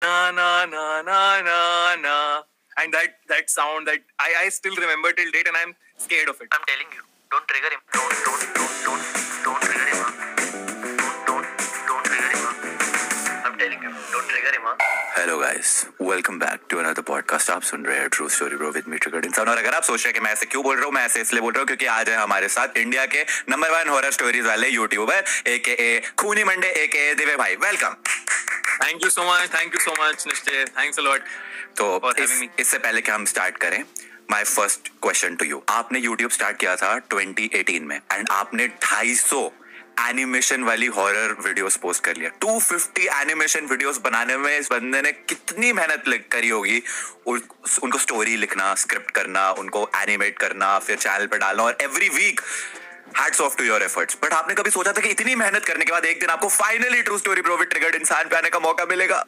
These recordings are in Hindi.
na na na na na na, and that sound that I still remember till date, and I'm scared of it. I'm telling you, don't trigger him. Don't trigger him. Don't trigger him. I'm telling you, don't trigger him. Hello guys, welcome back to another podcast. आप सुन रहे हैं true story bro with me triggered इंसान। और अगर आप सोच रहे हैं कि मैं ऐसे क्यों बोल रहा हूँ, मैं ऐसे इसलिए बोल रहा हूँ क्योंकि आज है हमारे साथ इंडिया के नंबर 1 हॉरर स्टोरीज वाले यूट्यूबर AKA खूनी मंडे AKA दिव्य भाई। Welcome. Thank you so much निश्चय, thanks a lot तो for having me. इससे पहले कि हम स्टार्ट करें, my first question to you. आपने यूट्यूब स्टार्ट किया था 2018 में एंड आपने 250 एनिमेशन वाली हॉरर वीडियोस पोस्ट कर लिया। 250 एनिमेशन वीडियोस बनाने में इस बंदे ने कितनी मेहनत करी होगी। उनको स्टोरी लिखना, स्क्रिप्ट करना, उनको एनिमेट करना, फिर चैनल पे डालना, और every week hats off to your efforts. But आपने कभी सोचा था कि इतनी मेहनत करने के बाद एक दिन आपको finally true story bro with triggered इंसान पे आने का मौका मिलेगा?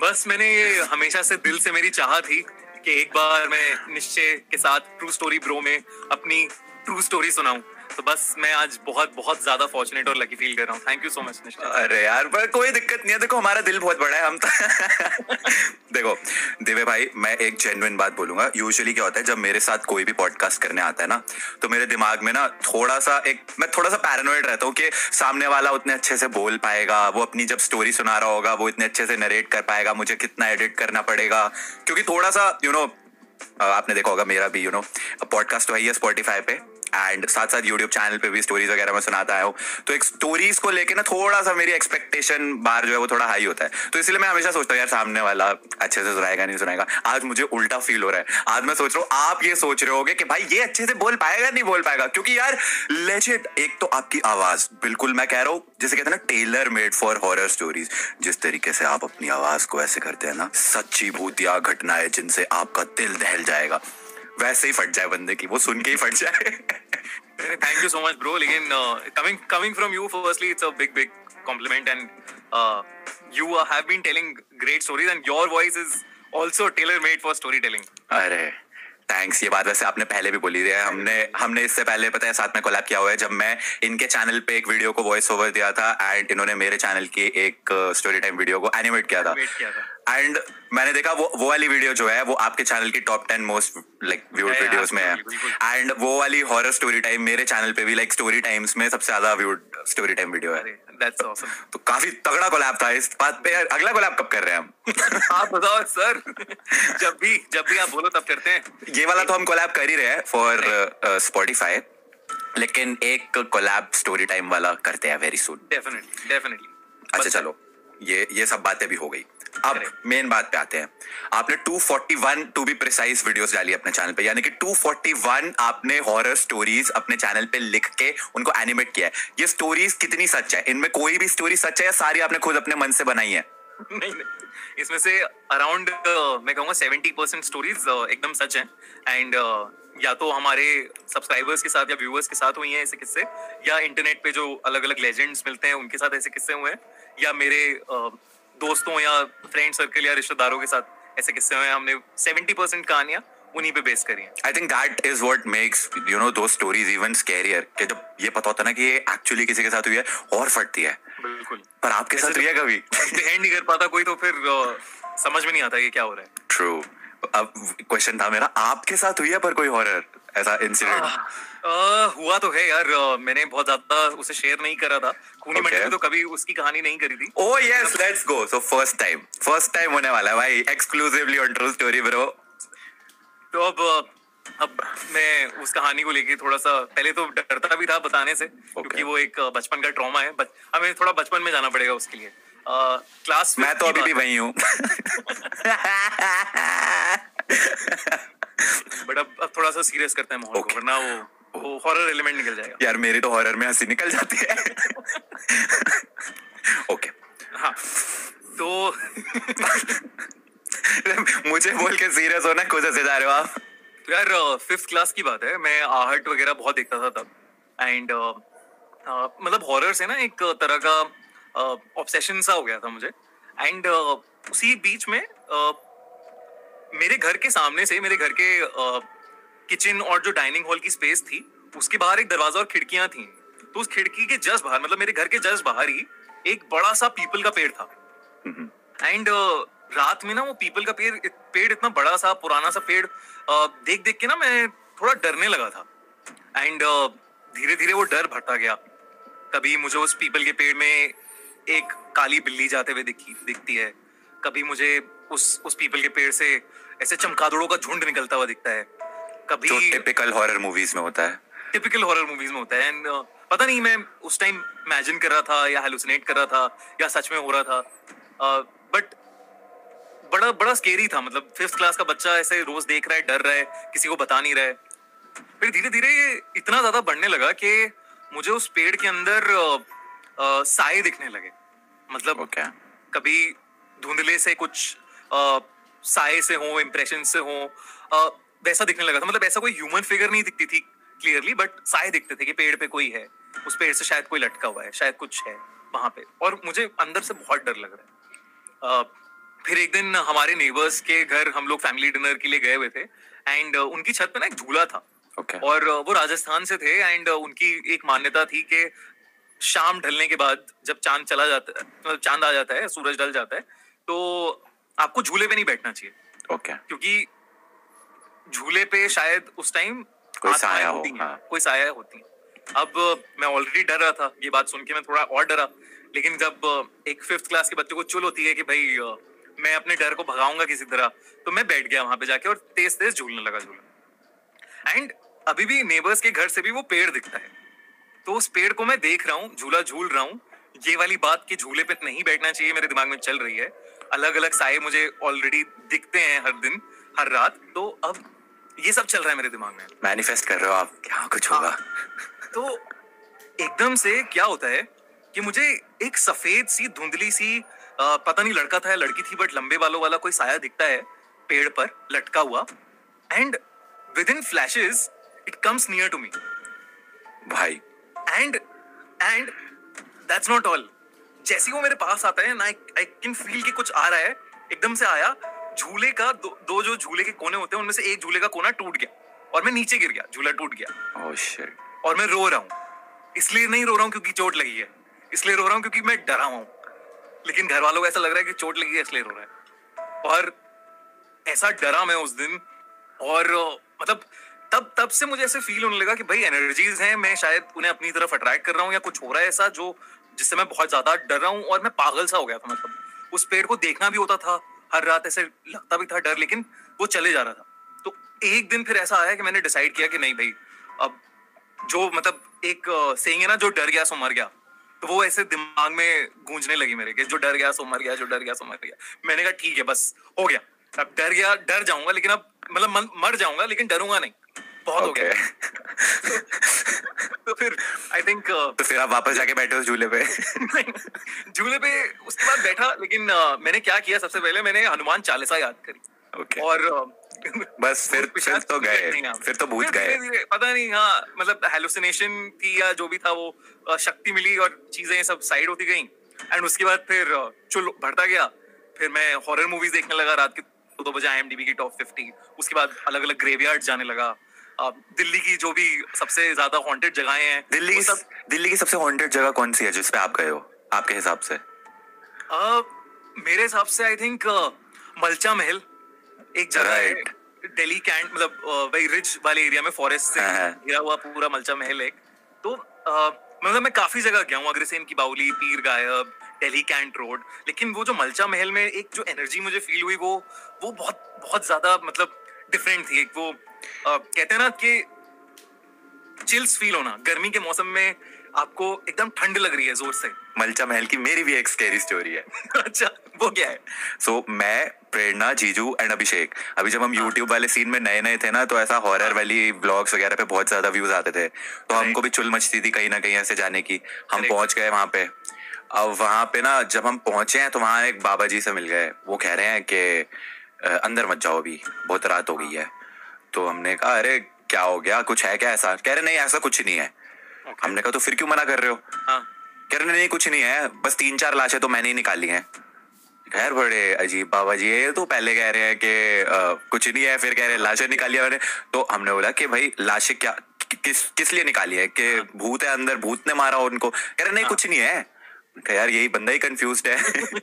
बस मैंने ये हमेशा से दिल से मेरी चाह थी कि एक बार मैं निश्चय के साथ ट्रू स्टोरी ब्रो में अपनी ट्रू स्टोरी सुनाऊं। तो बस मैं आज बहुत ज्यादा फॉर्चुनेट और लकी फील कर रहा हूँ। थैंक यू सो मच निश्चय। अरे यार, पर कोई दिक्कत नहीं है। देखो, हमारा दिल बहुत बड़ा है, हम तो देखो दिव्य भाई, मैं एक जेन्युइन बात बोलूंगा। यूजुअली क्या होता है, जब मेरे साथ कोई भी पॉडकास्ट करने आता है ना, तो मेरे दिमाग में ना मैं थोड़ा सा पैरानॉइड रहता हूँ कि सामने वाला उतने अच्छे से बोल पाएगा, वो अपनी जब स्टोरी सुना रहा होगा वो इतने अच्छे से नरेट कर पाएगा, मुझे कितना एडिट करना पड़ेगा। क्योंकि थोड़ा सा आपने देखा होगा, मेरा भी पॉडकास्ट तो है ही स्पॉटिफाई पे, एंड साथ साथ यूट्यूब चैनल पे भी स्टोरीज वगैरह मैं सुनाता आया हूँ। तो एक स्टोरीज को लेके ना थोड़ा सा मेरी एक्सपेक्टेशन बार जो है वो थोड़ा हाई होता है। तो इसलिए मैं हमेशा सोचता हूँ यार सामने वाला अच्छे से सुनाएगा नहीं सुनाएगा। आज मुझे उल्टा फील हो रहा है। आज मैं सोच रहा हूँ आप ये सोच रहे होगे कि भाई ये अच्छे से बोल पाएगा नहीं बोल पाएगा, क्योंकि यार लेजिट एक तो आपकी आवाज बिल्कुल, मैं कह रहा हूँ जैसे कहते हैं ना, tailor made for horror stories. जिस तरीके से आप अपनी आवाज को ऐसे करते हैं ना, सच्ची भूतिया घटनाएं जिनसे आपका दिल दहल जाएगा, वैसे ही फट जाए बंदे की, वो सुन के ही फट जाए। Thank you so much bro. लेकिन coming from you, firstly it's a big compliment, and you have been telling great stories, and your voice is also tailor made for storytelling. अरे थैंक्स। ये बात वैसे आपने पहले भी बोली थी। हमने इससे पहले पता है साथ में कोलैब किया हुआ है। जब मैं इनके चैनल पे एक वीडियो को वॉइस ओवर दिया था एंड इन्होंने मेरे चैनल की एक स्टोरी टाइम वीडियो को एनिमेट किया था, एंड मैंने देखा वो वाली वीडियो जो है वो आपके चैनल की टॉप 10 मोस्ट व्यूड वीडियोस में है, एंड वो वाली हॉरर स्टोरी टाइम मेरे चैनल पे भी स्टोरी टाइम्स में सबसे ज्यादा व्यूड स्टोरी टाइम वीडियो है। That's awesome. तो काफी तगड़ा कोलैब था। इस बात पे अगला कोलैब कब कर रहे हैं हम? आप बताओ सर। जब भी आप बोलो तब करते हैं। ये वाला तो हम कोलैब कर ही रहे हैं फॉर स्पॉटिफाई, लेकिन एक कोलैब स्टोरी टाइम वाला करते हैं वेरी सून। डेफिनेटली। अच्छा चलो, ये सब बातें भी हो गई। अब मेन बात पे आते हैं। आपने 241 टू बी प्रिसाइज वीडियोस डाली अपने चैनल पे, यानी कि 241 आपने हॉरर स्टोरीज अपने चैनल पे लिख के उनको एनिमेट किया है। ये स्टोरीज कितनी सच है? इनमें कोई भी स्टोरी सच है या सारी आपने खुद अपने मन से बनाई है? नहीं, इसमें से अराउंड मैं कहूँगा 70% स्टोरीज एकदम सच हैं, एंड या तो हमारे सब्सक्राइबर्स के साथ या व्यूअर्स के साथ हुई हैं ऐसे किस्से, या इंटरनेट पे जो अलग अलग लेजेंड्स मिलते हैं उनके साथ ऐसे किस्से हुए हैं, या मेरे दोस्तों या फ्रेंड सर्कल या रिश्तेदारों के साथ ऐसे किस्से हुए हैं। हमने 70% कहानियां उन्हीं पे बेस करी हैं। I think that is what makes दो स्टोरीज इवन स्कैरियर, कि जब ये पता होता है ना कि ये एक्चुअली किसी के साथ हुई है और फटती है। बिल्कुल। पर आपके साथ हुई है कभी? हैंड नहीं कर पाता कोई, तो फिर समझ में नहीं आता ये क्या हो रहा है। ट्रू। अब क्वेश्चन था मेरा, आपके साथ हुई है पर कोई हॉरर ऐसा इंसिडेंट? हुआ तो है यार। मैंने बहुत ज्यादा उसे शेयर नहीं करा था। खूनी मंडे में तो कभी उसकी कहानी नहीं करी थी। Oh yes, let's go. So first time होने वाला है भाई, exclusively on true story bro. तो अब मैं उस कहानी को लेके थोड़ा सा पहले तो डरता भी था बताने से, क्योंकि वो एक बचपन का ट्रॉमा है। हमें थोड़ा बचपन में जाना पड़ेगा उसके लिए। क्लास मैं तो अभी भी वही हूँ। बट अब थोड़ा सा सीरियस करते हैं माहौल को, वरना वो हॉरर एलिमेंट निकल जाएगा। यार मेरी तो हॉरर में हंसी निकल जाती है। ओके हाँ, तो मुझे बोल के सीरियस होना, खुद से जा रहे हो आप। तो यार 5th क्लास की बात है। मैं आहट वगैरह बहुत देखता था तब, एंड मतलब हॉरर से ना एक तरह का ऑब्सेशन सा हो गया था मुझे। एंड उसी बीच में मेरे घर के सामने से, मेरे घर के किचन और जो डाइनिंग हॉल की स्पेस थी, उसके बाहर एक दरवाजा और खिड़कियां थी। तो उस खिड़की के जस्ट बाहर, मतलब मेरे घर के जस्ट बाहर ही एक बड़ा सा पीपल का पेड़ था। एंड रात में ना वो पीपल का पेड़ इतना बड़ा सा पुराना सा पेड़ देख देख के ना मैं थोड़ा डरने लगा था. एंड धीरे धीरे वो डर बढ़ता गया. कभी मुझे उस पीपल के पेड़ में एक काली बिल्ली जाते हुए दिखती है. कभी मुझे उस पीपल के पेड़ से ऐसे चमगादड़ों का झुंड निकलता हुआ दिखता है. कभी जो टिपिकल हॉरर मूवीज में होता है. एंड पता नहीं मैं उस टाइम इमेजिन कर रहा था या हेलुसिनेट कर रहा था या सच में हो रहा था. बट बड़ा बड़ा स्केरी था. मतलब 5th क्लास का बच्चा ऐसे रोज देख रहा है, डर रहा है, किसी को बता नहीं रहा है. फिर धीरे धीरे ये इतना ज्यादा बढ़ने लगा कि मुझे उस पेड़ के अंदर साए दिखने लगे. मतलब कभी धुंधले से कुछ साए से हो, इम्प्रेशन से हो, वैसा दिखने लगा था. मतलब ऐसा कोई ह्यूमन फिगर नहीं दिखती थी क्लियरली, बट साए दिखते थे कि पेड़ पे कोई है, उस पेड़ से शायद कोई लटका हुआ है, शायद कुछ है वहां पे. और मुझे अंदर से बहुत डर लग रहा है. फिर एक दिन हमारे नेबर्स के घर हम लोग फैमिली डिनर के लिए गए हुए थे. एंड उनकी छत पे ना एक झूला था. और वो राजस्थान से थे. एंड उनकी एक मान्यता थी कि शाम ढलने के बाद जब चांद चला जाता है, मतलब चांद आ जाता है, सूरज ढल जाता है, तो आपको झूले पे नहीं बैठना चाहिए. क्योंकि झूले पे शायद उस टाइम कोई साया होती है. अब मैं ऑलरेडी डर रहा था. ये बात सुन के मैं थोड़ा और डरा. लेकिन जब एक 5th क्लास के बच्चे को चुल होती है कि भाई मैं अपने डर को भगाऊंगा किसी तरह, तो मैं बैठ गया वहां पे जाके और तेज तेज झूलने लगा झूला. एंड अभी भी नेबर्स के घर से भी वो पेड़ दिखता है. तो उस पेड़ को मैं देख रहा हूँ, झूला झूल रहा हूँ. ये वाली बात कि झूले पे नहीं बैठना चाहिए मेरे दिमाग में चल रही है. अलग अलग साए मुझे ऑलरेडी दिखते हैं हर दिन, हर रात. तो अब ये सब चल रहा है मेरे दिमाग में. मैनिफेस्ट कर रहे हो आप, क्या कुछ होगा. तो एकदम से क्या होता है कि मुझे एक सफेद सी धुंधली सी पता नहीं लड़का था या लड़की थी, बट लंबे बालों वाला कोई साया दिखता है पेड़ पर लटका हुआ. And with in flashes it comes near to me भाई. And that's not all. जैसे वो मेरे पास आता है ना, आई कैन फील कि कुछ आ रहा है. एकदम से आया. झूले का दो जो झूले के कोने होते हैं उनमें से एक झूले का कोना टूट गया और मैं नीचे गिर गया. झूला टूट गया. Oh shit. और मैं रो रहा हूँ. इसलिए नहीं रो रहा हूँ क्योंकि चोट लगी है, इसलिए रो रहा हूँ क्योंकि मैं डरा हुआ हूँ. लेकिन घर वालों को ऐसा लग रहा है कि चोट लगी है इसलिए रो रहा है. और ऐसा डरा मैं उस दिन. और मतलब तब से मुझे ऐसे फील होने लगा कि भाई एनर्जीज हैं, मैं शायद उन्हें अपनी तरफ अट्रैक्ट कर रहा हूँ या कुछ हो रहा है ऐसा जो जिससे मैं बहुत ज्यादा डर रहा हूँ. और मैं पागल सा हो गया था. मतलब उस पेड़ को देखना भी होता था हर रात, ऐसे लगता भी था डर, लेकिन वो चले जा रहा था. तो एक दिन फिर ऐसा आया कि मैंने डिसाइड किया कि नहीं भाई, अब जो मतलब एक सेइंग है ना, जो डर गया सो मर गया. तो वो ऐसे दिमाग में गूंजने लगी मेरे कि जो डर गया सो मर गया, जो डर गया सो मर गया. मैंने कहा ठीक है, बस हो गया. अब डर गया, डर जाऊंगा, लेकिन अब मतलब मर जाऊंगा लेकिन डरूंगा नहीं. बहुत हो गया. तो फिर आई थिंक तो फिर आप वापस जाके बैठे उस झूले पे. झूले पे उसके बाद बैठा. लेकिन मैंने क्या किया, सबसे पहले मैंने हनुमान चालीसा याद करी. और बस फिर तो गए, फिर तो भूत गए. पता नहीं, हाँ मतलब हेलुसिनेशन थी या जो भी था, वो शक्ति मिली और चीजें सब साइड होती गई. एंड उसके बाद फिर चुल बढ़ता गया. फिर मैं हॉरर मूवीज देखने लगा रात के 2 बजे, IMDb की टॉप 50. उसके बाद अलग अलग ग्रेवयार्ड जाने लगा. दिल्ली की जो भी सबसे ज्यादा हॉन्टेड जगहें हैं, दिल्ली की सबसे हॉन्टेड जगह कौन सी है जिस पे आप गए हो आपके हिसाब से? मेरे हिसाब से आई थिंक मलचा महल एक जगह है. दिल्ली कैंट मतलब वही रिच वाले एरिया में फॉरेस्ट से घिरा हुआ पूरा मलचा महल है. तो मतलब मैं काफी जगह गया हूँ, अग्रसेन की बावली, पीर गायब, दिल्ली कैंट रोड. लेकिन वो जो मलचा महल में एक जो एनर्जी मुझे फील हुई, वो बहुत बहुत ज्यादा मतलब डिफरेंट थी. एक वो कहते हैं ना कि चिल्स फील होना. गर्मी के मौसम में आपको एकदम ठंड लग रही है जोर से. मलचा महल की मेरी भी एक स्कैरी स्टोरी है. अच्छा, वो क्या है? सो मैं, प्रेरणा, जीजू एंड अभिषेक, अभी जब हम YouTube वाले सीन में नए थे ना, तो ऐसा हॉरर वाली व्लॉग्स वगैरह पे बहुत ज्यादा व्यूज आते थे. तो हमको भी चुल मचती थी कहीं ना कहीं ऐसे जाने की. हम पहुंच गए वहां पे. अब वहां पे ना जब हम पहुंचे हैं तो वहां एक बाबा जी से मिल गए. वो कह रहे हैं कि अंदर मत जाओ, अभी बहुत रात हो गई है. तो हमने कहा अरे क्या हो गया, कुछ है क्या ऐसा? कह रहे नहीं ऐसा कुछ नहीं है. हमने कहा तो फिर क्यों मना कर रहे हो? कह रहे नहीं कुछ नहीं है, बस 3-4 लाशें तो मैंने ही निकाली हैं. खैर बड़े अजीब बाबा जी, ये तो पहले कह रहे हैं कि कुछ नहीं है, फिर कह रहे हैं लाशें निकाली है मैंने. तो हमने बोला कि भाई लाशें क्या किस लिए निकाली है? कि भूत है अंदर, भूत ने मारा उनको? कह रहे नहीं कुछ नहीं है, कि यार यही बंदा ही कंफ्यूज्ड है।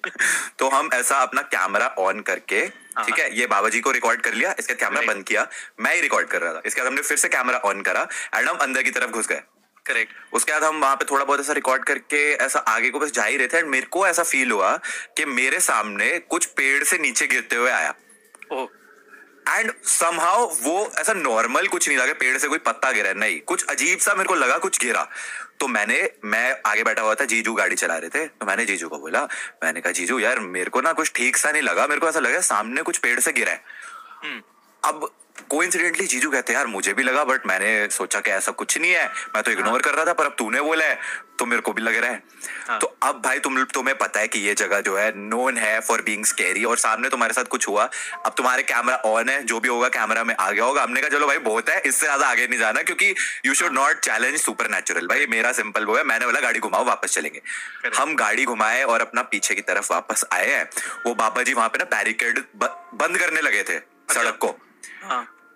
तो हम ऐसा अपना कैमरा ऑन करके, ठीक है, ये बाबा जी को रिकॉर्ड कर लिया, इसका कैमरा बंद किया, मैं ही रिकॉर्ड कर रहा था, इसके बाद हमने फिर से कैमरा ऑन करा एंड हम अंदर की तरफ घुस गए। करेक्ट। उसके बाद हम वहां पे थोड़ा बहुत ऐसा रिकॉर्ड करके ऐसा आगे को बस जा ही रहे थे एंड मेरे को ऐसा फील हुआ कि मेरे सामने कुछ पेड़ से नीचे गिरते हुए आया। ओह। एंड समहाउ वो ऐसा नॉर्मल कुछ नहीं लगा, पेड़ से कोई पत्ता गिरा, नहीं, कुछ अजीब सा मेरे को लगा, कुछ गिरा। तो मैं आगे बैठा हुआ था, जीजू गाड़ी चला रहे थे, तो मैंने जीजू को बोला, मैंने कहा जीजू यार मेरे को ना कुछ ठीक सा नहीं लगा, मेरे को ऐसा लगा सामने कुछ पेड़ से गिरा है। अब कोइंसिडेंटली जीजू कहते हैं यार मुझे भी लगा, बट मैंने सोचा कि ऐसा कुछ नहीं है, मैं तो इग्नोर कर रहा था, पर अब तूने बोला है तो मेरे को भी लग रहा है। तो अब भाई तुम्हें पता है कि ये जगह जो है नोन है फॉर बीइंग स्कैरी, और सामने तुम्हारे साथ कुछ हुआ, अब तुम्हारे कैमरा ऑन है, जो भी होगा कैमरा में आ गया होगा। हमने कहा चलो भाई बहुत है, इससे ज्यादा आगे नहीं जाना, क्योंकि you should not challenge super natural. भाई मेरा सिंपल वो है, मैंने बोला गाड़ी घुमाओ वापस चलेंगे। हम गाड़ी घुमाए और अपना पीछे की तरफ वापस आए हैं। वो बाबा जी वहां पे ना बैरिकेड बंद करने लगे थे सड़क को।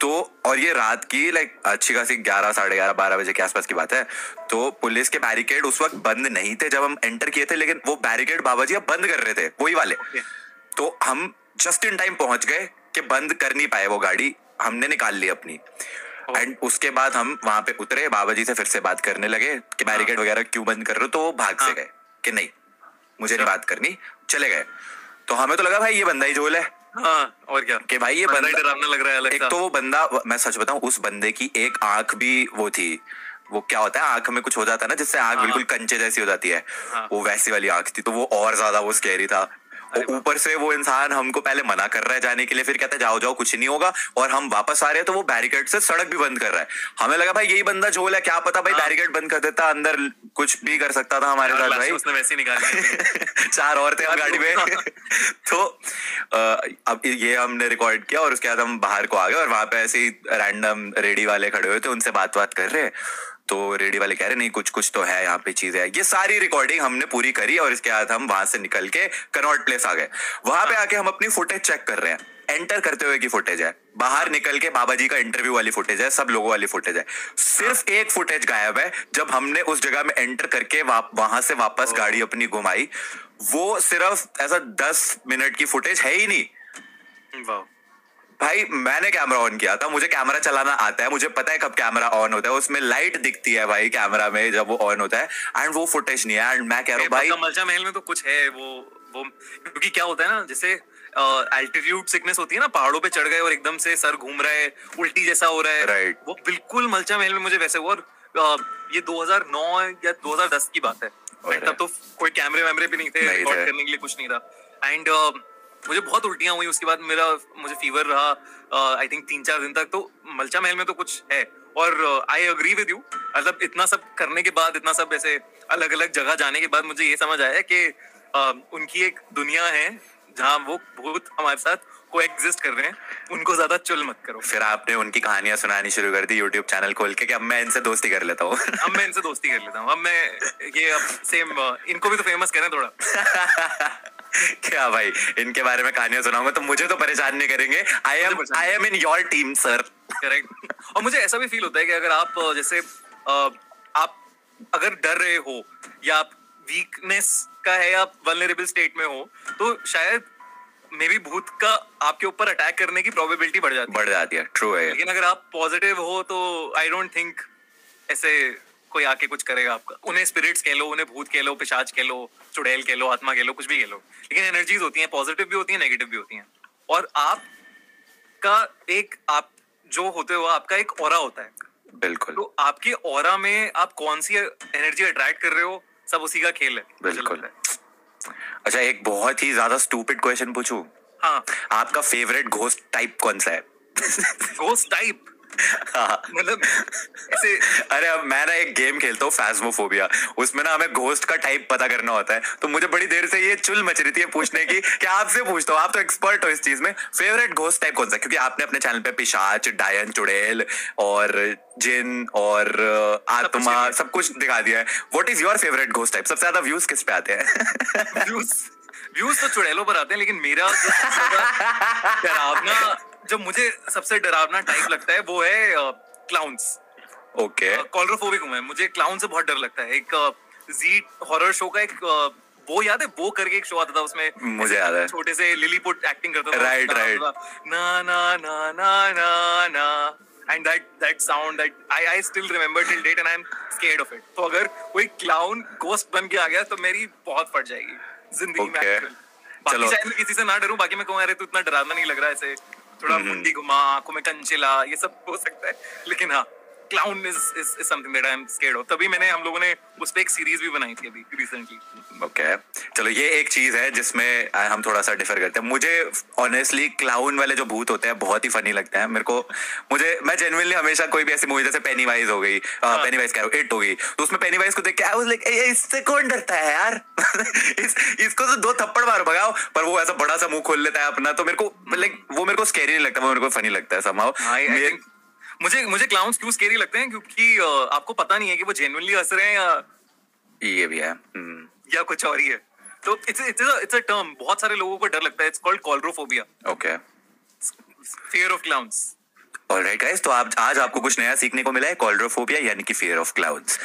तो और ये रात की अच्छी खासी 11, साढ़े 11, 12 बजे के आसपास की बात है। तो पुलिस के बैरिकेड उस वक्त बंद नहीं थे जब हम एंटर किए थे, लेकिन वो बैरिकेड बाबा जी अब बंद कर रहे थे, वही वाले। तो हम जस्ट इन टाइम पहुंच गए कि बंद कर नहीं पाए वो गाड़ी, हमने निकाल ली अपनी। एंड उसके बाद हम वहां पे उतरे, बाबा जी से फिर से बात करने लगे कि बैरिकेड वगैरह क्यों बंद कर रहे हो, तो वो भाग से गए कि नहीं मुझे नहीं बात करनी, चले गए। तो हमें तो लगा भाई ये बंदा ही झोल है। और क्या कि भाई ये बंदा डरावना लग रहा है। एक तो वो बंदा, मैं सच बताऊं, उस बंदे की एक आंख भी वो थी, वो क्या होता है आंख में कुछ हो जाता है ना जिससे आंख बिल्कुल कंचे जैसी हो जाती है, वो वैसी वाली आंख थी। तो वो और ज्यादा वो स्कैरी था। ऊपर से वो इंसान हमको पहले मना कर रहा है जाने के लिए, फिर कहता है जाओ जाओ कुछ नहीं होगा, और हम वापस आ रहे हैं तो वो बैरिकेड से सड़क भी बंद कर रहा है। हमें लगा भाई यही बंदा झोल है, क्या पता भाई बैरिकेड बंद कर देता, अंदर कुछ भी कर सकता था हमारे साथ भाई। उसने वैसे निकाली। 4 और थे हम गाड़ी में। तो अब ये हमने रिकॉर्ड किया और उसके बाद हम बाहर को आ गए और वहां पे ऐसे ही रैंडम रेडी वाले खड़े हुए थे, उनसे बात कर रहे। तो रेडी वाले कह रहे नहीं कुछ तो है यहाँ पे चीज है। ये सारी रिकॉर्डिंग हमने पूरी करी और इसके बाद हम वहां से निकल के कनॉट प्लेस आ गए। वहां पे आके हम अपनी फुटेज चेक कर रहे हैं, एंटर करते हुए की फुटेज है, बाहर निकल के बाबा जी का इंटरव्यू वाली फुटेज है, सब लोगों वाली फुटेज है। सिर्फ एक फुटेज गायब है, जब हमने उस जगह में एंटर करके वहां से वापस गाड़ी अपनी घुमाई, वो सिर्फ ऐसा 10 मिनट की फुटेज है ही नहीं। भाई मैंने कैमरा ऑन किया था, मुझे कैमरा चलाना आता है, मुझे पता है कब कैमरा ऑन होता है, उसमें लाइट दिखती है भाई कैमरा में जब वो ऑन होता है, एंड वो फुटेज नहीं है। एंड मैं कह रहा हूँ भाई मलचा महल में तो कुछ है वो क्योंकि क्या होता है ना, जैसे एल्टीट्यूड सिकनेस होती है ना, पहाड़ों पे चढ़ गए और एकदम से सर घूम रहा है, उल्टी जैसा हो रहा है, राइट। वो बिल्कुल मलचा महल में मुझे वैसे हुआ। और ये 2009 या 2010 की बात है, तब तो कोई कैमरे वैमरे भी नहीं थे, रिकॉर्ड करने के लिए कुछ नहीं था। एंड मुझे बहुत उल्टियां हुई, उसके बाद मुझे फीवर रहा आई थिंक 3-4 दिन तक। तो मलचा महल में तो कुछ है। और आई अग्री विद यू, मतलब इतना सब करने के बाद, इतना सब ऐसे अलग अलग जगह जाने के बाद मुझे ये समझ आया कि उनकी एक दुनिया है जहाँ वो भूत हमारे साथ कोएग्जिस्ट कर रहे हैं, उनको ज्यादा चुल मत करो। फिर आपने उनकी कहानियां सुनानी शुरू कर दी यूट्यूब चैनल खोल के कि अब मैं इनसे दोस्ती कर लेता हूँ। अब मैं इनसे दोस्ती कर लेता हूँ, अब मैं ये अब सेम इनको भी तो फेमस करें थोड़ा। क्या भाई इनके बारे में कहानियां सुनाऊंगा तो मुझे तो परेशान नहीं करेंगे। I am in your team sir. Correct. और मुझे ऐसा भी फील होता है कि अगर आप जैसे आप अगर डर रहे हो या आप वीकनेस का है या वल्नरेबल स्टेट में हो, तो शायद मे बी भूत का आपके ऊपर अटैक करने की प्रोबेबिलिटी बढ़ जाती है। ट्रू है। लेकिन अगर आप पॉजिटिव हो तो आई डोंट थिंक ऐसे कोई आके कुछ करेगा आपका। उन्हें स्पिरिट्स कह लो, उन्हें भूत कह लो, पिशाच कह लो, चुड़ैल कह लो, आत्मा कह लो, कुछ भी कह लो, लेकिन एनर्जीज होती हैं, पॉजिटिव भी होती हैं, नेगेटिव भी होती हैं। और आप जो होते हो, आपका एक ऑरा होता है। बिल्कुल। तो आपके ऑरा में आप कौन सी एनर्जी अट्रैक्ट कर रहे हो, सब उसी का खेल है। बिल्कुल। अच्छा एक बहुत ही ज्यादा स्टूपिड क्वेश्चन पूछूं? हाँ। आपका फेवरेट घोस्ट टाइप कौन सा है? घोस्ट टाइप मतलब ऐसे। अरे अब मैं ना एक गेम खेलता हूँ फैस्मोफोबिया, उसमें ना हमें घोस्ट का टाइप पता करना होता है, तो मुझे बड़ी देर से ये चुल मच रही थी पूछने की कि आपसे पूछता हूँ, आप तो एक्सपर्ट हो इस चीज में, फेवरेट घोस्ट टाइप कौन सा? क्योंकि आपने अपने चैनल पे पिशाच, डायन, चुड़ैल और जिन और आत्मा सब कुछ दिखा दिया है। What is your favourite ghost type? सबसे ज्यादा व्यूज किस पे आते हैं? व्यूज तो चुड़ैलों पर आते हैं, लेकिन मेरा जो मुझे सबसे डरावना टाइप लगता है वो है क्लाउन्स। ओके। कॉलरोफोबिक हूं मैं, मुझे क्लाउन से बहुत डर लगता है। एक जी हॉरर शो का एक वो याद है, वो करके एक शो आता था, उसमें मुझे याद है। छोटे से लिलीपुट एक्टिंग करता था, Right, उसका नाम right. था ना ना ना ना ना ना, and that sound that I still remember till date and I'm scared of it. तो अगर कोई क्लाउन घोस्ट बन के आ गया तो मेरी बहुत फट जाएगी जिंदगी में Okay. actual. बाकी चलो। शायद मैं किसी से ना डरूं, बाकी मैं कहूँ अरे तू इतना डरावना नहीं लग रहा है, ऐसे थोड़ा मुंडी घुमा, आंखों में कंचिला, ये सब हो सकता है, लेकिन हाँ clown is something that I am scared of. तभी हम लोगों ने उस पे एक सीरीज भी बनाई थी अभी रिसेंटली. ओके चलो, ये एक चीज है जिसमें हम थोड़ा सा डिफर करते हैं. मुझे ऑनेस्टली क्लाउन वाले जो भूत होते हैं बहुत ही फनी लगते हैं मेरे को. मैं जेन्युइनली हमेशा कोई भी ऐसी मूवी जैसे पेनीवाइज हो गई, पेनीवाइज कह रहा हूँ, इट हो गई, तो उसमें पेनीवाइज को देख के आई वाज लाइक इससे कौन डरता है यार. इसको तो 2 थप्पड़ मारो भगाओ. पर वो ऐसा बड़ा सा मुंह खोल लेता है अपना, तो मेरे को लाइक वो मेरे को स्कैरी नहीं लगता, वो मेरे को फनी लगता है somehow. मुझे क्लाउन्स क्यों स्केरी लगते हैं, क्योंकि आपको पता नहीं है कि वो जेन्युइनली हंस रहे हैं ये भी है. या कुछ और ही है. तो इट्स अ टर्म, बहुत सारे लोगों को डर लगता है. It's called coulrophobia, okay fear of clowns. Alright guys, तो आज आपको कुछ नया सीखने को मिला है. कॉल्ड्रोफोबिया यानी कि फियर ऑफ क्लाउड्स.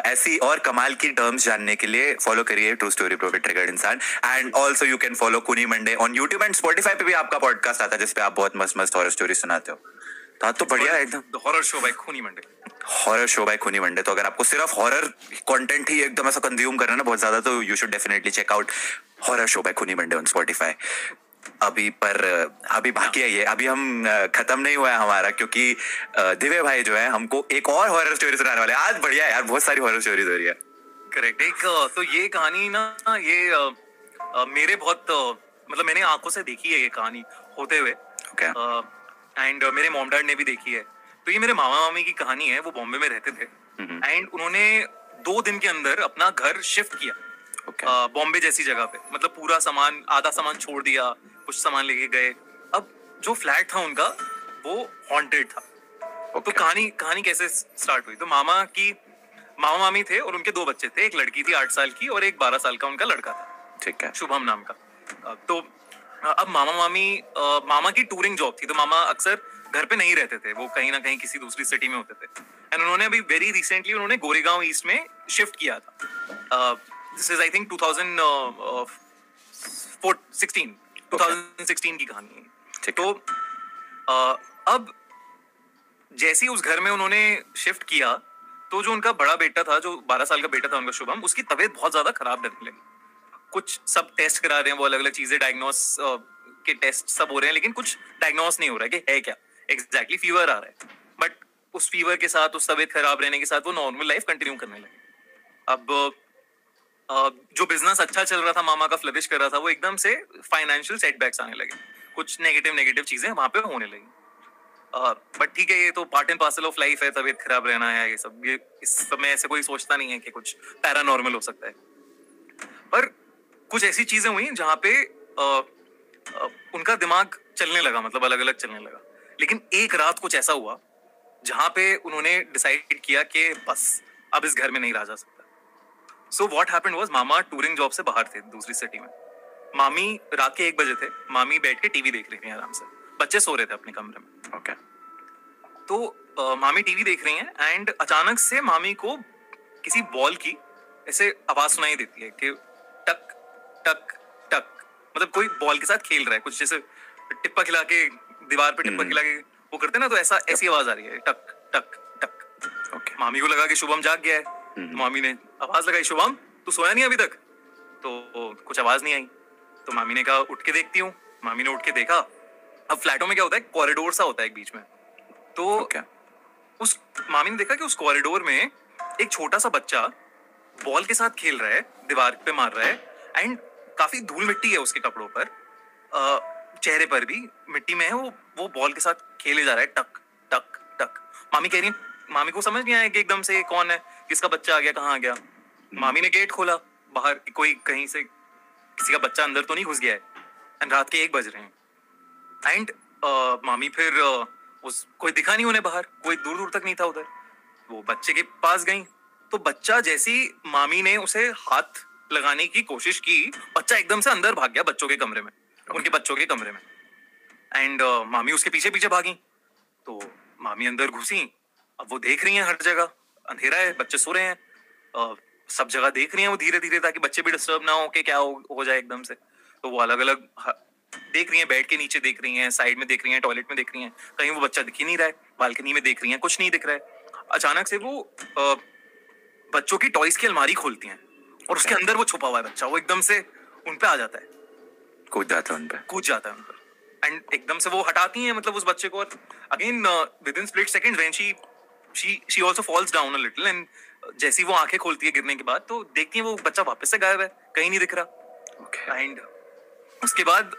ऐसी और कमाल की टर्म्स जानने के लिए फॉलो करिए true story pro with triggered Insaan. And also you can follow Khooni Monday on YouTube and Spotify पे भी आपका पॉडकास्ट आता है जिसपे आप बहुत मस्त मस्त हॉरर स्टोरी सुनाते हो. तो बढ़िया है एकदम. हॉरर शो बाय खूनी मंडे. हॉरर शो बाय खूनी मंडे. तो अगर आपको सिर्फ हॉरर कंटेंट ही एकदम ऐसा कंज्यूम करना है ना बहुत ज्यादा, तो you should definitely check out horror show by खूनी मंडे ऑन स्पॉटिफाई. अभी बाकी है ये, अभी हम खत्म नहीं हुआ है हमारा, क्योंकि दिव्य भाई जो है हमको एक और हॉरर स्टोरी सुनाने वाले हैं आज. बढ़िया है यार, बहुत सारी हॉरर स्टोरीज हो रही है. करेक्ट. एक तो ये कहानी ना, ये मेरे बहुत मतलब मैंने आंखों से देखी है ये कहानी होते हुए. ओके एंड मेरे मॉम डैड ने भी देखी है. तो ये मेरे मामा मामी की कहानी है. वो बॉम्बे में रहते थे एंड उन्होंने 2 दिन के अंदर अपना घर शिफ्ट किया बॉम्बे जैसी जगह पे. मतलब पूरा सामान, आधा सामान छोड़ दिया, कुछ सामान लेके गए. अब जो फ्लैट था उनका वो हॉन्टेड था. तो कहानी कैसे स्टार्ट हुई. तो मामा मामी थे और उनके 2 बच्चे थे. एक लड़की थी 8 साल की और एक 12 साल का उनका लड़का था. ठीक है. शुभम नाम का. तो अब मामा की टूरिंग जॉब थी, तो मामा अक्सर घर पे नहीं रहते थे, वो कहीं ना कहीं किसी दूसरी सिटी में होते थे. एंड उन्होंने अभी वेरी रिसेंटली उन्होंने गोरेगांव ईस्ट में शिफ्ट किया था. दिस इज आई थिंक 2016 की कहानी है. तो अब जैसे ही उस घर में उन्होंने शिफ्ट किया, तो जो उनका बड़ा बेटा था, जो 12 साल का बेटा था उनका शुभम, उसकी तबीयत बहुत ज्यादा खराब रहने लगी. कुछ सब टेस्ट करा रहे हैं, वो अलग अलग चीजें डायग्नोस के टेस्ट सब हो रहे हैं, लेकिन कुछ डायग्नोस नहीं हो रहा है कि है क्या एग्जैक्टली. फीवर आ रहा है, बट उस फीवर के साथ, उस तबीयत खराब रहने के साथ वो नॉर्मल लाइफ कंटिन्यू करने लगे. अब जो बिजनेस अच्छा चल रहा था, मामा का फ्लरिश कर रहा था, वो एकदम से फाइनेंशियल सेटबैक्स आने लगे. कुछ नेगेटिव चीजें वहां पे होने लगी. बट ठीक है, ये तो part and parcel of life है, तबीयत खराब रहना है, ये सब. ये इस समय ऐसे कोई सोचता नहीं है कि कुछ पैरानॉर्मल हो सकता है. पर कुछ ऐसी चीजें हुई जहां पे उनका दिमाग चलने लगा, मतलब अलग अलग चलने लगा. लेकिन एक रात कुछ ऐसा हुआ जहां पे उन्होंने डिसाइड किया कि बस अब इस घर में नहीं रहा जा सकता. So what happened was, mama touring job से बाहर थे दूसरी सिटी में. मामी रात के 1 बजे थे, मामी बैठ के टीवी देख रही थी आराम से. बच्चे सो रहे थे अपने कमरे में. ओके. तो मामी टीवी देख रही हैं एंड अचानक से मामी को किसी बॉल की ऐसे आवाज सुनाई देती है कि टक टक टक. मतलब कोई बॉल के साथ खेल रहा है, कुछ जैसे टिप्पा खिला के, दीवार पे टिप्पा खिला के वो करते ना, तो ऐसी आवाज आ रही है, टक टक टक. ओके. मामी को लगा कि शुभम जाग गया है. तो मामी ने आवाज लगाई, शुभम तू सोया नहीं अभी तक? तो कुछ आवाज नहीं आई. तो मामी ने कहा उठ के देखती हूँ. मामी ने उठ के देखा. अब फ्लैटों में क्या होता है, कॉरिडोर सा होता है एक बीच में. तो उस मामी ने देखा कि उस कॉरिडोर में एक छोटा सा बच्चा बॉल के साथ खेल रहा है, दीवार पे मार रहा है. एंड काफी धूल मिट्टी है उसके कपड़ों पर, चेहरे पर भी मिट्टी में है. वो बॉल के साथ खेले जा रहा है, टक टक टक. मामी कह रही है, मामी को समझ नहीं आया कि एकदम से कौन है, किसका बच्चा आ गया, कहाँ आ गया. मामी ने गेट खोला बाहर, कोई कहीं से किसी का बच्चा अंदर तो नहीं घुस गया है. एंड रात के 1 बज रहे हैं. एंड मामी फिर कोई दिखा नहीं उन्हें बाहर, कोई दूर दूर तक नहीं था उधर. वो बच्चे के पास गई, तो बच्चा जैसी मामी ने उसे हाथ लगाने की कोशिश की, बच्चा एकदम से अंदर भाग गया बच्चों के कमरे में, उनके बच्चों के कमरे में. एंड मामी उसके पीछे पीछे भागी. तो मामी अंदर घुसी. अब वो देख रही हैं हर जगह, अंधेरा है, बच्चे सो रहे हैं. सब जगह देख रही हैं वो धीरे धीरे, ताकि बच्चे भी डिस्टर्ब ना हो कि क्या हो जाए एकदम से। तो वो अलग अलग देख रही हैं, बेड के नीचे देख रही हैं, साइड में देख रही हैं, टॉयलेट में देख रही हैं, कहीं वो बच्चा दिख ही नहीं रहा है। बालकनी में देख रही हैं, कुछ नहीं दिख रहा है। अचानक से वो बच्चों की टॉयज की अलमारी खोलती हैं और उसके अंदर वो छुपा हुआ है बच्चा। वो एकदम से उन पे आ जाता है, कूद जाता है उन पर एंड एकदम से वो हटाती हैं मतलब उस बच्चे को। और again with in split second when she also falls down a little, and जैसी वो आंखें खोलती है गिरने के बाद, तो देखती है वो बच्चा वापस से गायब है, कहीं नहीं दिख रहा। एंड उसके बाद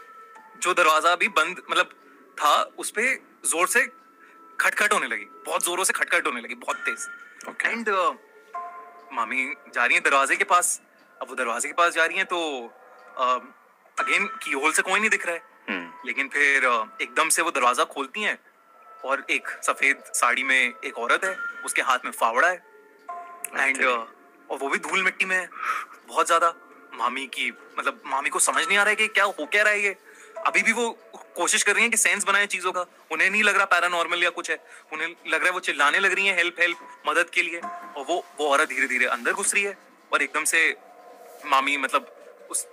जो दरवाजा भी बंद मतलब था, उस पे जोर से खटखट होने लगी, बहुत जोरों से खटखट होने लगी, बहुत तेज। एंड मामी जा रही है दरवाजे के पास। अब वो दरवाजे के पास जा रही है तो अगेन की होल से कोई नहीं दिख रहा है। लेकिन फिर एकदम से वो दरवाजा खोलती हैं और एक सफेद साड़ी में एक औरत है, उसके हाथ में फावड़ा है, एंड और वो भी धूल मिट्टी में है बहुत ज्यादा। मामी को समझ नहीं आ रहा है कि क्या हो क्या रहा है ये। अभी भी वो कोशिश कर रही हैं कि सेंस बनाए चीजों का। उन्हें नहीं लग रहा पैरानॉर्मल या कुछ है, उन्हें लग रहा है वो चिल्लाने लग रही हैं हेल्प हेल्प, मदद के लिए। और वो औरत धीरे धीरे अंदर घुस रही है और एकदम से मामी मतलब उस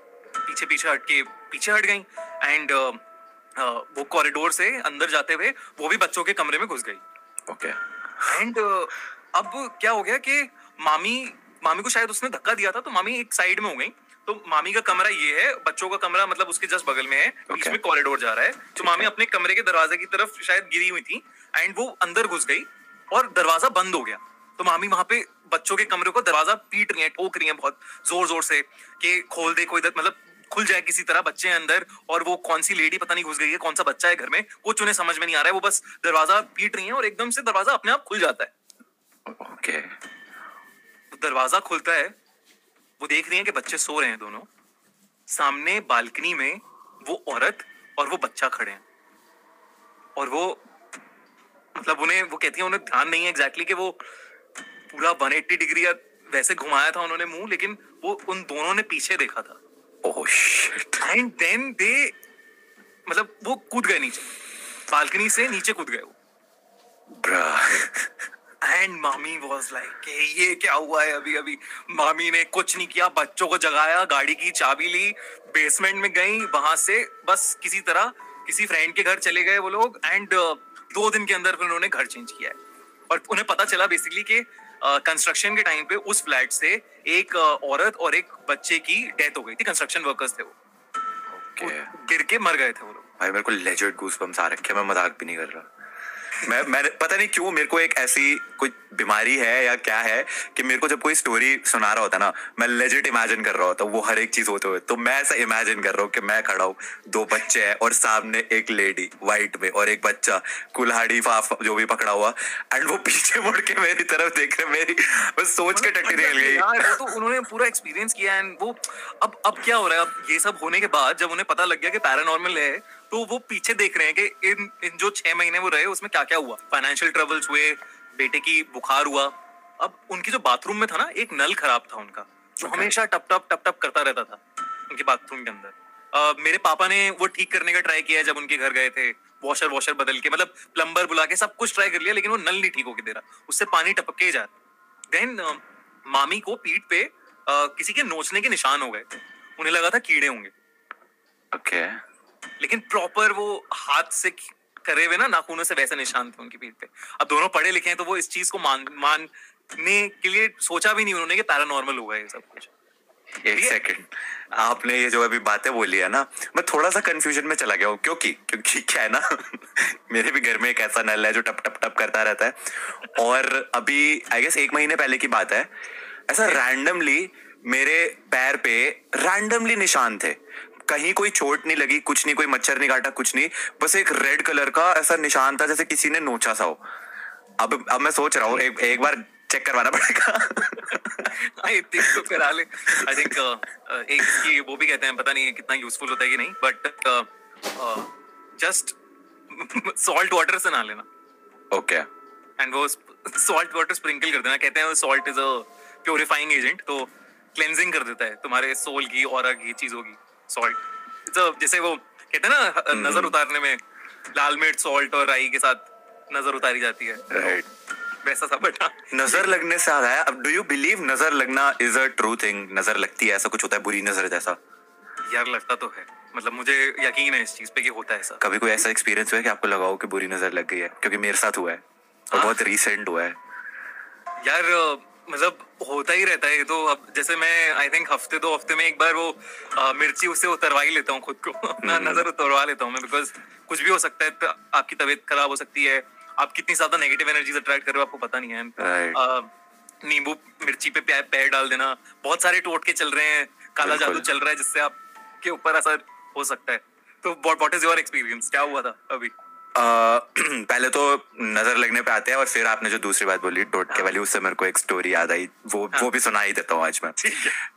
पीछे हट गई। एंड वो कॉरिडोर से अंदर जाते हुए वो भी बच्चों के कमरे में घुस गई। एंड अब क्या हो गया कि मामी को शायद उसने धक्का दिया था, तो मामी एक साइड में हो गई। तो मामी का कमरा ये है, बच्चों का कमरा मतलब उसके जस्ट बगल में है, बीच में कॉरिडोर जा रहा है। तो मामी अपने कमरे के दरवाजे की तरफ शायद गिरी हुई थी, एंड वो अंदर घुस गई और दरवाजा बंद हो गया। तो मामी वहां पे बच्चों के कमरे को दरवाजा पीट रही है, ठोक रही है बहुत जोर जोर से कि खोल दे कोई, मतलब खुल जाए किसी तरह, बच्चे हैं अंदर। और वो कौन सी लेडी पता नहीं घुस गई है, कौन सा बच्चा है घर में, कुछ उन्हें समझ में नहीं आ रहा है। वो बस दरवाजा पीट रही है और एकदम से दरवाजा अपने आप खुल जाता है। दरवाजा खुलता है, वो देख रही है कि बच्चे सो रहे हैं दोनों। सामने बालकनी में वो औरत और वो बच्चा खड़े हैं, और वो मतलब वो कहती है उन्हें ध्यान नहीं है एग्जैक्टली कि वो पूरा 180 डिग्री वैसे घुमाया था उन्होंने मुंह, लेकिन वो उन दोनों ने पीछे देखा था। Oh shit. And then they मतलब वो कूद गए नीचे, बालकनी से नीचे कूद गए वो। एंड मामी वाज लाइक ये क्या हुआ है अभी अभी। मामी ने कुछ नहीं किया, बच्चों को जगाया, गाड़ी की चाबी ली, बेसमेंट में गई, वहां से बस किसी तरह किसी फ्रेंड के घर चले गए वो लोग। एंड 2 दिन के अंदर फिर उन्होंने घर चेंज किया है। और उन्हें पता चला बेसिकली कि कंस्ट्रक्शन के टाइम पे उस फ्लैट से एक औरत और एक बच्चे की डेथ हो गई थी। कंस्ट्रक्शन वर्कर्स थे वो, गिर के मर गए थे वो लोग। भाई मेरे को लेजेंड गूज़बम्स आ रखे हैं, मैं मजाक भी नहीं कर रहा। मैं पता नहीं क्यों मेरे को एक ऐसी कोई बीमारी है या क्या है कि मेरे को जब कोई स्टोरी सुना रहा होता ना, मैं लेजिट इमेजिन कर रहा होता हूँ वो हर एक चीज होते हुए। तो मैं ऐसा इमेजिन कर रहा हूँ कि मैं खड़ा हूँ, 2 बच्चे हैं और सामने एक लेडी व्हाइट में और एक बच्चा कुल्हाड़ी फाफ जो भी पकड़ा हुआ, एंड वो पीछे मुड़ के मेरी तरफ देख रहे। मेरी बस सोच के टट्टी निकल गई यार। वो तो उन्होंने पूरा एक्सपीरियंस किया। एंड वो अब क्या हो रहा है, अब ये सब होने के बाद जब उन्हें पता लग गया कि पैरानॉर्मल है, तो वो पीछे देख रहे हैं कि इन जो 6 महीने वो रहे उसमें क्या क्या हुआ। फाइनेंशियल ट्रबल्स हुए, बेटे की बुखार हुआ। अब उनकी जो बाथरूम में था ना, एक नल खराब था उनका, जो हमेशा टप टप करता रहता था उनके बाथरूम के अंदर। मेरे पापा ने वो ठीक करने का ट्राई किया जब उनके घर गए थे, वॉशर बदल के, मतलब प्लम्बर बुला के सब कुछ ट्राई कर लिया, लेकिन वो नल नहीं ठीक होके दे रहा, उससे पानी टपक के जा रहा। देन मामी को पीठ पे किसी के नोचने के निशान हो गए थे, उन्हें लगा था कीड़े होंगे। लेकिन प्रॉपर वो हाथ से करे हुए ना नाखूनों से वैसे निशान थे उनकी पीठ पे। अब दोनों पढ़े लिखे हैं तो वो इस चीज को मानने के लिए सोचा भी नहीं उन्होंने कि पैरानॉर्मल हुआ है सब कुछ। एक सेकंड, आपने ये जो अभी बातें बोली है ना, मैं थोड़ा सा कंफ्यूजन में चला गया हूँ, क्योंकि क्या है ना मेरे भी घर में एक ऐसा नल है जो टप टप करता रहता है। और अभी आई गेस 1 महीने पहले की बात है, ऐसा रैंडमली मेरे पैर पे रैंडमली निशान थे। कहीं कोई चोट नहीं लगी, कुछ नहीं, कोई मच्छर नहीं काटा, कुछ नहीं, बस एक रेड कलर का ऐसा निशान था जैसे किसी ने नोचा सा हो। अब मैं सोच रहा हूँ एक बार चेक करवाना पड़ेगा। आई थिंक तो करा ले। आई थिंक एक की वो भी कहते हैं, पता नहीं कितना यूजफुल होता है कि नहीं, बट जस्ट सॉल्ट वाटर से नहा लेना। ओके। एंड वो सॉल्ट वाटर स्प्रिंकल कर देना। कहते हैं वो salt is a purifying agent, तो क्लेंजिंग कर देता है तुम्हारे सोल की, ऑरा की, चीजों की। सॉल्ट जैसे वो कहते हैं ना नजर उतारने में लाल मिर्च, सॉल्ट और राई के साथ नजर उतारी जाती है। राइट। वैसा था बट नजर लगने से आ रहा है। अब डू यू बिलीव नजर लगना इज अ ट्रू थिंग? नजर लगती है, ऐसा कुछ होता है बुरी नजर जैसा? यार लगता तो है, मतलब मुझे यकीन है इस चीज पे कि होता है ऐसा। कभी कोई ऐसा एक्सपीरियंस हुआ है कि आपको लगा हो कि बुरी नजर लग गई है? क्योंकि मेरे साथ हुआ है और बहुत रिसेंट हुआ है यार। मतलब होता ही रहता है ये तो। अब जैसे मैं आई थिंक हफ्ते 2 हफ्ते में एक बार वो मिर्ची उससे उतरवा ही लेता हूँ खुद को अपना नजर उतरवा लेता हूँ मैं, बिकॉज कुछ भी हो सकता है। आपकी तबीयत खराब हो सकती है, आप कितनी ज्यादा नेगेटिव एनर्जीज अट्रैक्ट कर रहे हो आपको पता नहीं है। नींबू मिर्ची पे पैर डाल देना, बहुत सारे टोटके चल रहे हैं, काला जादू चल रहा है जिससे आपके ऊपर असर हो सकता है। तो व्हाट इज योर एक्सपीरियंस? क्या हुआ था अभी? पहले तो नजर लगने पे आते हैं और फिर आपने जो दूसरी बात बोली टोटके वाली, उससे मेरे को एक स्टोरी याद आई, वो भी सुना ही देता हूँ आज मैं।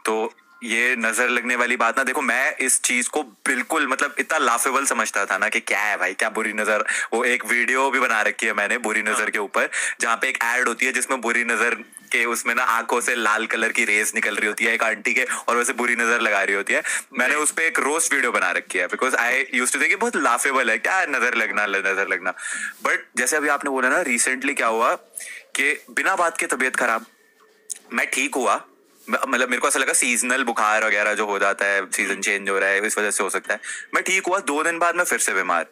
तो ये नजर लगने वाली बात ना, देखो मैं इस चीज को बिल्कुल मतलब इतना लाफेबल समझता था ना कि क्या है भाई, क्या बुरी नजर। वो एक वीडियो भी बना रखी है मैंने बुरी नजर के ऊपर, जहाँ पे एक एड होती है जिसमें बुरी नजर के उसमें ना आंखों से लाल कलर की रेस निकल रही होती है एक आंटी के, और वैसे बुरी नजर लगा रही होती है। मैंने उस पर एक रोस्ट वीडियो बना रखी है because I use to think बहुत लाफेबल है, क्या नजर लगना। बट जैसे अभी आपने बोला ना, रिसेंटली क्या हुआ कि बिना बात के तबीयत खराब, मैं ठीक हुआ, मतलब मेरे को ऐसा लगा सीजनल बुखार वगैरह जो हो जाता है, सीजन चेंज हो रहा है इस वजह से हो सकता है। मैं ठीक हुआ, 2 दिन बाद मैं फिर से बीमार।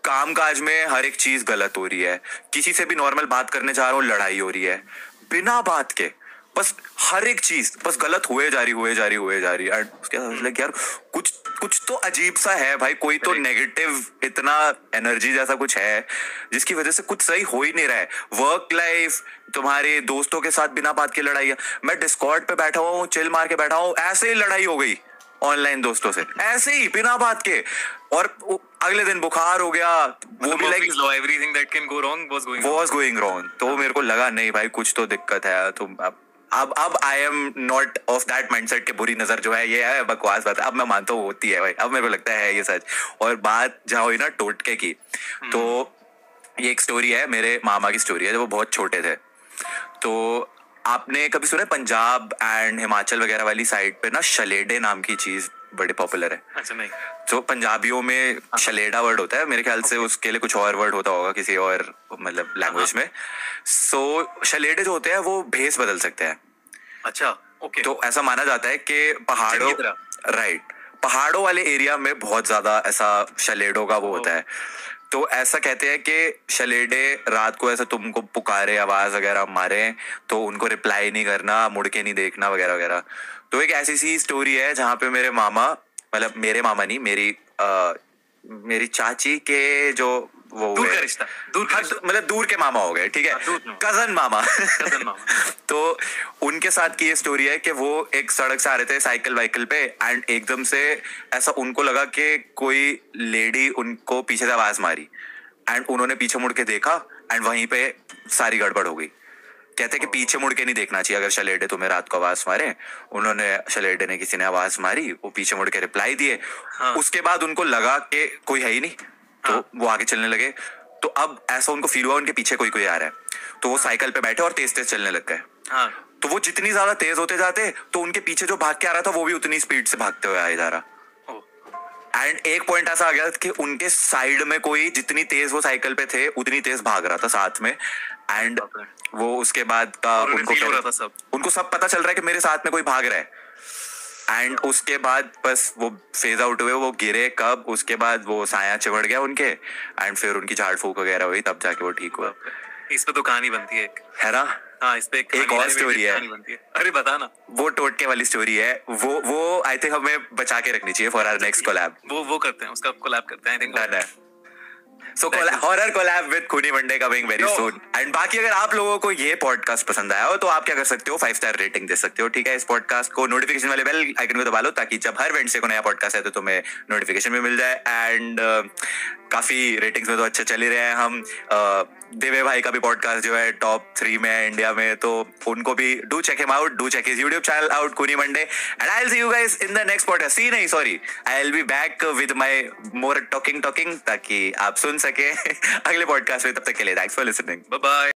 काम काज में हर एक चीज गलत हो रही है, किसी से भी नॉर्मल बात करने जा रहा हूँ लड़ाई हो रही है बिना बात के, बस हर एक चीज बस गलत हुए जा रही। एंड उसके बाद यार कुछ तो अजीब सा है भाई, कोई तो नेगेटिव इतना एनर्जी जैसा कुछ है जिसकी वजह से कुछ सही हो ही नहीं रहा है। वर्क लाइफ, तुम्हारे दोस्तों के साथ बिना बात के लड़ाई। मैं डिस्कॉर्ड पे बैठा हुआ हूँ, चिल मार के बैठा हूँ, ऐसे ही लड़ाई हो गई ऑनलाइन दोस्तों से, ऐसे ही बिना बात के, और अगले दिन बुखार हो गया। वो भी like everything that can go wrong was going wrong. तो मेरे को लगा नहीं भाई कुछ तो दिक्कत है। तो अब I am not of that mindset कि बुरी नजर जो है ये है बकवास बात है। अब मैं मानता हूँ होती है भाई, अब मेरे को लगता है ये सच। और बात जहाँ हुई ना टोटके की, तो ये एक स्टोरी है, मेरे मामा की स्टोरी है जब वो बहुत छोटे थे। तो आपने कभी सुना पंजाब एंड हिमाचल वगैरह वाली साइड पे ना शलेडे नाम की चीज बड़ी पॉपुलर है? अच्छा नहीं। तो पंजाबियों में शलेडा वर्ड होता है, मेरे ख्याल से उसके लिए कुछ और वर्ड होता होगा किसी और मतलब लैंग्वेज में। सो शलेडे जो होते हैं वो भेस बदल सकते हैं। अच्छा ओके। तो ऐसा माना जाता है कि पहाड़ों, राइट, पहाड़ों वाले एरिया में बहुत ज्यादा ऐसा शलेडों का वो होता है। तो ऐसा कहते हैं कि शलेडे रात को ऐसा तुमको पुकारे, आवाज वगैरह मारे तो उनको रिप्लाई नहीं करना, मुड़ के नहीं देखना वगैरह वगैरह। तो एक ऐसी सी स्टोरी है जहाँ पे मेरे मामा, मतलब मेरे मामा नहीं, मेरी चाची के जो वो दूर का रिश्ता, मतलब दूर के मामा हो गए, ठीक है, कजन मामा। तो उनके साथ की ये स्टोरी है कि वो एक सड़क से आ रहे थे साइकिल वाइकल पे, एंड एकदम से ऐसा उनको लगा कि कोई लेडी उनको पीछे से आवाज मारी, एंड उन्होंने पीछे मुड़ के देखा, एंड वहीं पे सारी गड़बड़ हो गई। कहते कि पीछे मुड़ के नहीं देखना चाहिए अगर शलेडे तुम्हें रात को आवाज मारे। उन्होंने शलेडे ने किसी ने आवाज मारी, वो पीछे मुड़ के रिप्लाई दिए। उसके बाद उनको लगा कि कोई है ही नहीं, तो वो आगे चलने लगे। तो अब ऐसा उनको फील हुआ उनके पीछे कोई आ रहा है, तो वो साइकिल पे बैठे और तेज तेज चलने लग गए। तो वो जितनी ज्यादा तेज होते जाते तो उनके पीछे जो भाग के आ रहा था वो भी उतनी स्पीड से भागते हुए आया जा रहा। एंड एक पॉइंट ऐसा आ गया कि उनके साइड में कोई जितनी तेज वो साइकिल पे थे उतनी तेज भाग रहा था साथ में। एंड वो उसके बाद का उनको सब पता चल रहा है कि मेरे साथ में कोई भाग रहा है। एंड उसके बाद बस वो फेज आउट हुए, वो गिरे कब, उसके बाद वो साया चिमड़ गया उनके, एंड फिर उनकी झाड़ फूक वगैरह हुई, तब जाके वो ठीक हुआ। इस पे तो कहानी बनती है है ना? हाँ, इस पे एक और स्टोरी है। अरे बता ना। वो टोटके वाली स्टोरी है, वो आई थिंक हमें बचा के रखनी चाहिए फॉर आवर नेक्स्ट कोलैब। वो करते हैं, उसका कोलैब करते हैं आई थिंक। डन है। So horror collab with खूनी Monday coming very soon. And बाकी अगर आप लोगों को ये पॉडकास्ट पसंद आया हो तो आप क्या कर सकते हो, 5 स्टार रेटिंग दे सकते हो, ठीक है। इस पॉडकास्ट को नोटिफिकेशन वाले बेल आइकन को दबा लो ताकि जब हर वेडनेसडे को नया पॉडकास्ट है तो तुम्हें नोटिफिकेशन भी मिल जाए। एंड काफी रेटिंग्स में तो अच्छे चल ही रहे हैं हम। देवे भाई का भी पॉडकास्ट जो है टॉप 3 में है इंडिया में, तो उनको भी do check him out, do check his YouTube channel out Khooni Monday. And I will see you guys in the next podcast. I will be back with my more talking ताकि आप सुन सके अगले पॉडकास्ट में। तब तक के लिए thanks for listening, bye bye.